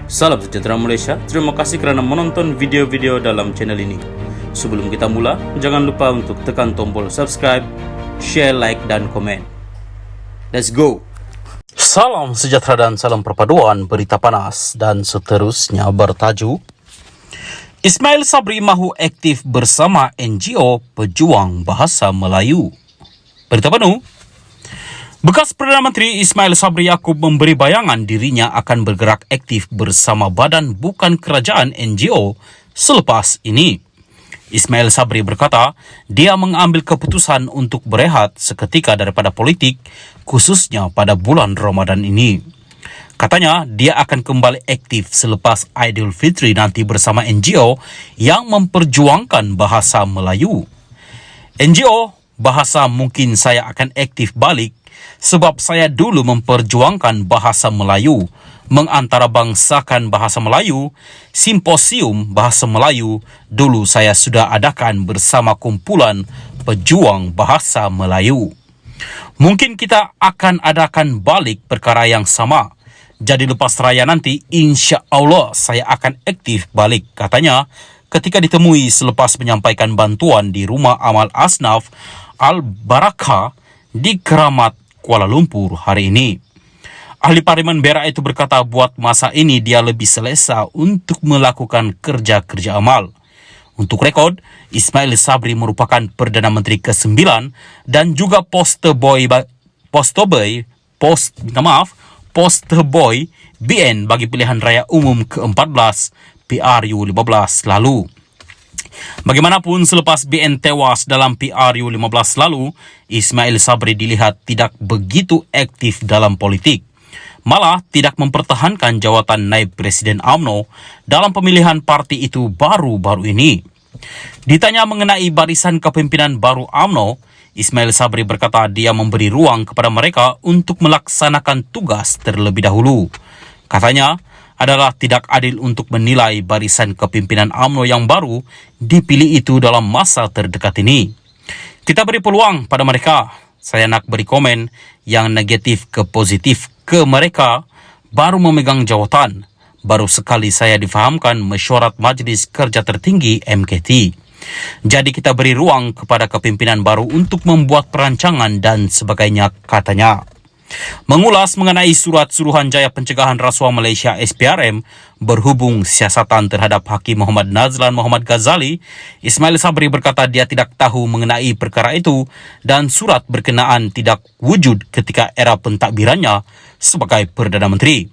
Salam sejahtera Malaysia, terima kasih kerana menonton video-video dalam channel ini. Sebelum kita mula, jangan lupa untuk tekan tombol subscribe, share, like dan komen. Let's go! Salam sejahtera dan salam perpaduan berita panas dan seterusnya bertajuk Ismail Sabri mahu aktif bersama NGO Pejuang Bahasa Melayu. Berita penuh. Bekas Perdana Menteri Ismail Sabri Yaakob memberi bayangan dirinya akan bergerak aktif bersama badan bukan kerajaan NGO selepas ini. Ismail Sabri berkata, dia mengambil keputusan untuk berehat seketika daripada politik, khususnya pada bulan Ramadan ini. Katanya, dia akan kembali aktif selepas Aidilfitri nanti bersama NGO yang memperjuangkan bahasa Melayu. NGO bahasa mungkin saya akan aktif balik sebab saya dulu memperjuangkan bahasa Melayu, mengantarabangsakan bahasa Melayu, simposium bahasa Melayu dulu saya sudah adakan bersama kumpulan pejuang bahasa Melayu. Mungkin kita akan adakan balik perkara yang sama. Jadi lepas raya nanti, insya Allah saya akan aktif balik, katanya ketika ditemui selepas menyampaikan bantuan di Rumah Amal Asnaf Al-Barakah di Keramat, Kuala Lumpur hari ini. Ahli Parlimen Berak itu berkata buat masa ini dia lebih selesa untuk melakukan kerja-kerja amal. Untuk rekod, Ismail Sabri merupakan Perdana Menteri ke-9 dan juga poster boy BN bagi pilihan raya umum ke-14 PRU 15 lalu. Bagaimanapun, selepas BN tewas dalam PRU 15 lalu, Ismail Sabri dilihat tidak begitu aktif dalam politik. Malah tidak mempertahankan jawatan naib Presiden UMNO dalam pemilihan parti itu baru-baru ini. Ditanya mengenai barisan kepimpinan baru UMNO, Ismail Sabri berkata dia memberi ruang kepada mereka untuk melaksanakan tugas terlebih dahulu. Katanya, adalah tidak adil untuk menilai barisan kepimpinan UMNO yang baru dipilih itu dalam masa terdekat ini. Kita beri peluang pada mereka. Saya nak beri komen yang negatif ke positif ke mereka baru memegang jawatan. Baru sekali saya difahamkan mesyuarat Majlis Kerja Tertinggi MKT. Jadi kita beri ruang kepada kepimpinan baru untuk membuat perancangan dan sebagainya, katanya. Mengulas mengenai surat Suruhanjaya Pencegahan Rasuah Malaysia SPRM berhubung siasatan terhadap Hakim Muhammad Nazlan Muhammad Ghazali, Ismail Sabri berkata dia tidak tahu mengenai perkara itu dan surat berkenaan tidak wujud ketika era pentadbirannya sebagai Perdana Menteri.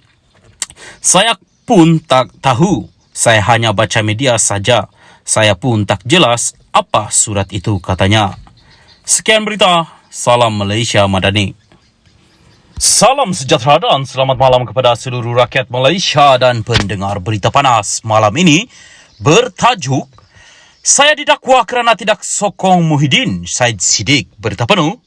Saya pun tak tahu, saya hanya baca media saja. Saya pun tak jelas apa surat itu, katanya. Sekian berita, salam Malaysia Madani. Salam sejahtera dan selamat malam kepada seluruh rakyat Malaysia dan pendengar berita panas malam ini bertajuk Saya didakwa kerana tidak sokong Muhyiddin, Syed Siddiq. Berita penuh.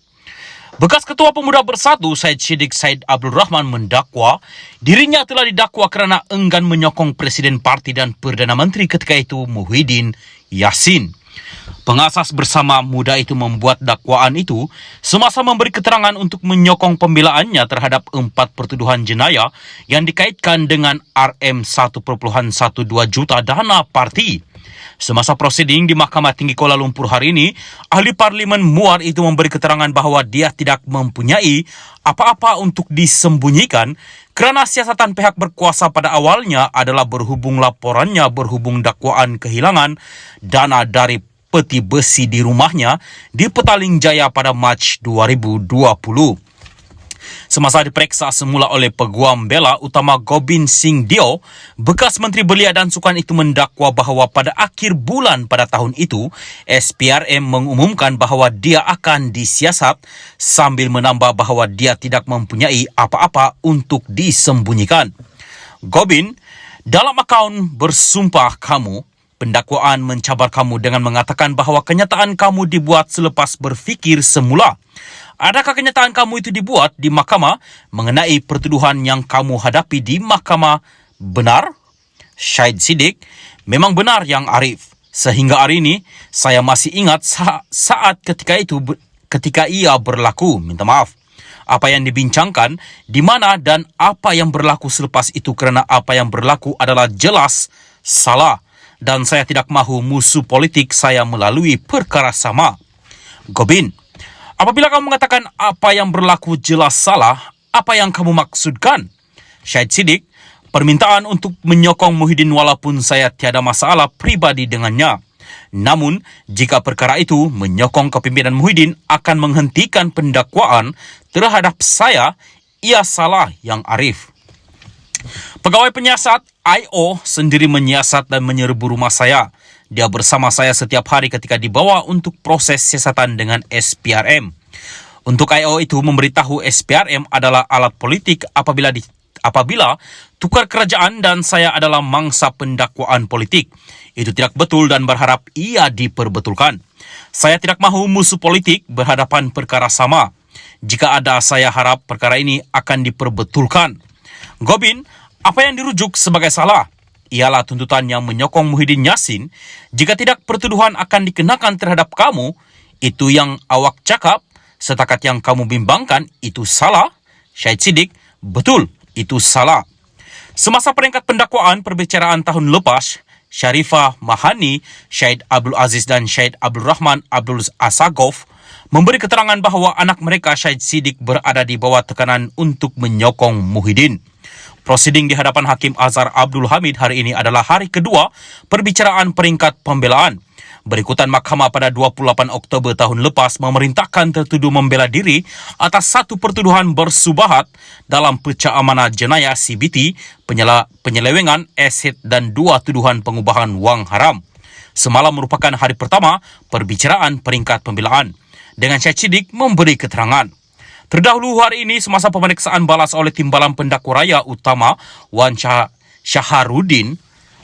Bekas Ketua Pemuda Bersatu Syed Siddiq Syed Abdul Rahman mendakwa dirinya telah didakwa kerana enggan menyokong Presiden Parti dan Perdana Menteri ketika itu Muhyiddin Yassin. Pengasas bersama muda itu membuat dakwaan itu semasa memberi keterangan untuk menyokong pembelaannya terhadap 4 pertuduhan jenayah yang dikaitkan dengan RM1.12 juta dana parti. Semasa prosiding di Mahkamah Tinggi Kuala Lumpur hari ini, Ahli Parlimen Muar itu memberi keterangan bahawa dia tidak mempunyai apa-apa untuk disembunyikan kerana siasatan pihak berkuasa pada awalnya adalah berhubung laporannya berhubung dakwaan kehilangan dana dari peti besi di rumahnya di Petaling Jaya pada Mac 2020. Semasa diperiksa semula oleh Peguam Bela Utama Gobind Singh Dio, bekas Menteri Belia dan Sukan itu mendakwa bahawa pada akhir bulan pada tahun itu, SPRM mengumumkan bahawa dia akan disiasat sambil menambah bahawa dia tidak mempunyai apa-apa untuk disembunyikan. Gobind, dalam akaun bersumpah kamu, pendakwaan mencabar kamu dengan mengatakan bahawa kenyataan kamu dibuat selepas berfikir semula. Adakah kenyataan kamu itu dibuat di mahkamah mengenai pertuduhan yang kamu hadapi di mahkamah benar? Syed Siddiq, memang benar yang Arif. Sehingga hari ini, saya masih ingat saat ketika ia berlaku. Minta maaf. apa yang dibincangkan, di mana dan apa yang berlaku selepas itu, kerana apa yang berlaku adalah jelas salah dan saya tidak mahu musuh politik saya melalui perkara sama. Gobin, apabila kamu mengatakan apa yang berlaku jelas salah, apa yang kamu maksudkan? Syahid Siddiq, permintaan untuk menyokong Muhyiddin walaupun saya tiada masalah pribadi dengannya. Namun, jika perkara itu menyokong kepimpinan Muhyiddin akan menghentikan pendakwaan terhadap saya, ia salah yang arif. Pegawai penyiasat I.O. sendiri menyiasat dan menyerbu rumah saya. Dia bersama saya setiap hari ketika dibawa untuk proses siasatan dengan SPRM. Untuk I.O. itu memberitahu SPRM adalah alat politik apabila tukar kerajaan dan saya adalah mangsa pendakwaan politik. Itu tidak betul dan berharap ia diperbetulkan. Saya tidak mahu musuh politik berhadapan perkara sama. Jika ada, saya harap perkara ini akan diperbetulkan. Gobin, apa yang dirujuk sebagai salah ialah tuntutan yang menyokong Muhyiddin Yassin. Jika tidak, pertuduhan akan dikenakan terhadap kamu. Itu yang awak cakap. Setakat yang kamu bimbangkan, itu salah. Syahid Siddiq, betul, itu salah. Semasa peringkat pendakwaan perbicaraan tahun lepas, Sharifah Mahani, Syahid Abdul Aziz dan Syahid Abdul Rahman Abdul Asagov memberi keterangan bahawa anak mereka Syahid Siddiq berada di bawah tekanan untuk menyokong Muhyiddin. Prosiding di hadapan Hakim Azhar Abdul Hamid hari ini adalah hari kedua perbicaraan peringkat pembelaan. Berikutan mahkamah pada 28 Oktober tahun lepas memerintahkan tertuduh membela diri atas satu pertuduhan bersubahat dalam pecah amanah jenayah CBT, penyelewengan aset dan dua tuduhan pengubahan wang haram. Semalam merupakan hari pertama perbicaraan peringkat pembelaan dengan Syahid Siddiq memberi keterangan. Terdahulu hari ini semasa pemeriksaan balas oleh Timbalan Pendakwa Raya Utama Wan Syaharuddin,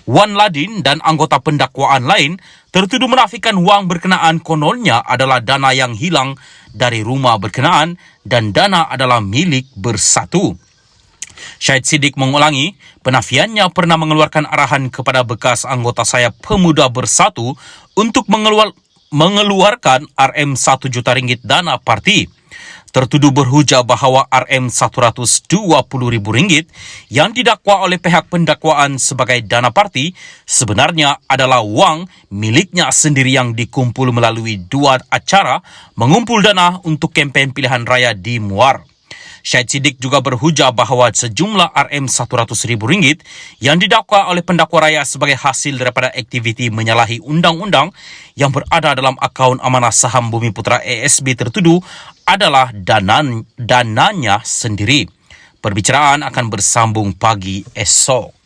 Wan Ladin dan anggota pendakwaan lain tertuduh menafikan wang berkenaan kononnya adalah dana yang hilang dari rumah berkenaan dan dana adalah milik Bersatu. Syahid Siddiq mengulangi, penafiannya pernah mengeluarkan arahan kepada bekas anggota saya Pemuda Bersatu untuk mengeluarkan RM 1 juta ringgit dana parti. Tertuduh berhujah bahawa RM 120,000 ringgit yang didakwa oleh pihak pendakwaan sebagai dana parti sebenarnya adalah wang miliknya sendiri yang dikumpul melalui dua acara mengumpul dana untuk kempen pilihan raya di Muar. Syahid Siddiq juga berhujah bahawa sejumlah RM 100,000 ringgit yang didakwa oleh pendakwa raya sebagai hasil daripada aktiviti menyalahi undang-undang yang berada dalam akaun amanah saham Bumi Putra ASB tertuduh adalah dananya sendiri. Perbicaraan akan bersambung pagi esok.